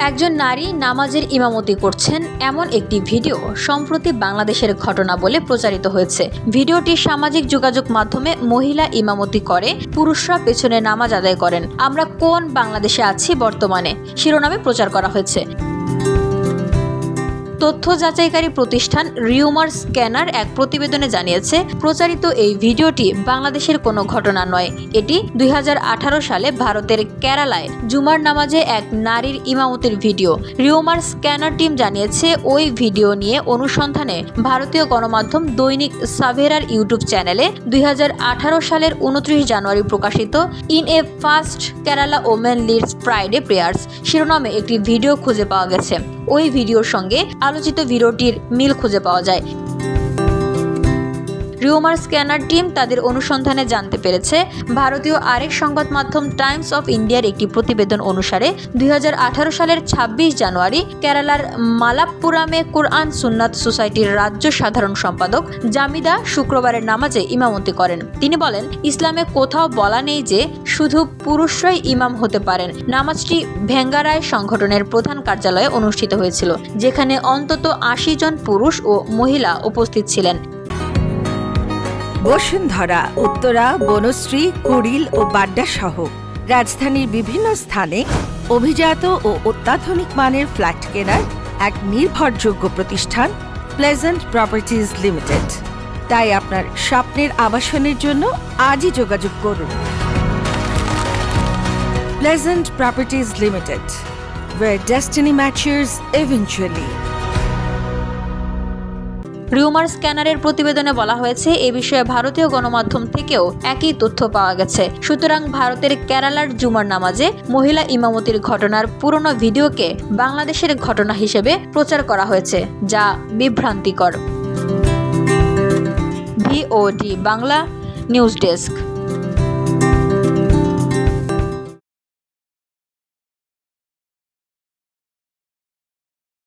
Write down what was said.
একজন নারী নামাজের ইমামতি করছেন এমন একটি ভিডিও সম্প্রতি বাংলাদেশের ঘটনা বলে প্রচারিত হয়েছে। ভিডিওটি সামাজিক যোগাযোগ মাধ্যমে মহিলা ইমামতি করে, পুরুষরা পেছনে নামাজ আদায় করেন। আমরা কোন বাংলাদেশে আছি বর্তমানে শিরোনামে প্রচার করা হয়েছে। তথ্য যাচাইকারী প্রতিষ্ঠান রিউমার স্ক্যানার এক প্রতিবেদনে জানিয়েছে, প্রচারিত এই ভিডিওটি বাংলাদেশের কোনো ঘটনা নয়। এটি 2018 সালে ভারতের কেরালায় জুমার নামাজে এক নারীর ইমামতির ভিডিও। রিউমার স্ক্যানার টিম জানিয়েছে, ওই ভিডিও নিয়ে অনুসন্ধানে ভারতীয় গণমাধ্যম দৈনিক সাভেরার ইউটিউব চ্যানেলে 2018 সালের 29 জানুয়ারি প্রকাশিত in a first Kerala women leads Friday prayers শিরোনামে একটি ভিডিও খুঁজে পাওয়া গেছে। ওই ভিডিওর সঙ্গে আলোচিত ভিডিওটির মিল খুঁজে পাওয়া যায়। রিউমার স্ক্যানার টিম তাদের অনুসন্ধানে জানতে পেরেছে, ভারতীয় আরেক সংবাদ মাধ্যম টাইমস অফ ইন্ডিয়ার একটি প্রতিবেদন অনুসারে 2018 সালের 26 জানুয়ারি কেরালার মালাপ্পুরামে কোরআন সুন্নাত সোসাইটির রাজ্য সাধারণ সম্পাদক জামিদা শুক্রবারের নামাজে ইমামতি করেন। তিনি বলেন, ইসলামে কোথাও বলা নেই যে শুধু পুরুষরাই ইমাম হতে পারেন। নামাজটি ভেঙ্গারায় সংগঠনের প্রধান কার্যালয়ে অনুষ্ঠিত হয়েছিল, যেখানে অন্তত 80 জন পুরুষ ও মহিলা উপস্থিত ছিলেন। বসুন্ধরা, উত্তরা, বনশ্রী, কুড়িল ও বাড্ডা সহ রাজধানীর বিভিন্ন স্থানে অভিজাত ও অত্যাধুনিক মানের ফ্ল্যাট কেনার এক নির্ভরযোগ্য প্রতিষ্ঠান প্লেজেন্ট প্রপার্টিজ লিমিটেড। তাই আপনার স্বপ্নের আবাসনের জন্য আজই যোগাযোগ করুন। Pleasant Properties Limited, where destiny matches eventually. Rumor স্ক্যানারের প্রতিবেদনে বলা হয়েছে, এ বিষয়ে ভারতীয় গণমাধ্যম থেকেও একই তথ্য পাওয়া গেছে। সুতরাং ভারতের কেরালার জুমার নামাজে মহিলা ইমামতির ঘটনার পুরনো ভিডিওকে বাংলাদেশের ঘটনা হিসেবে প্রচার করা হয়েছে, যা বিভ্রান্তিকর। VOD Bangla news desk.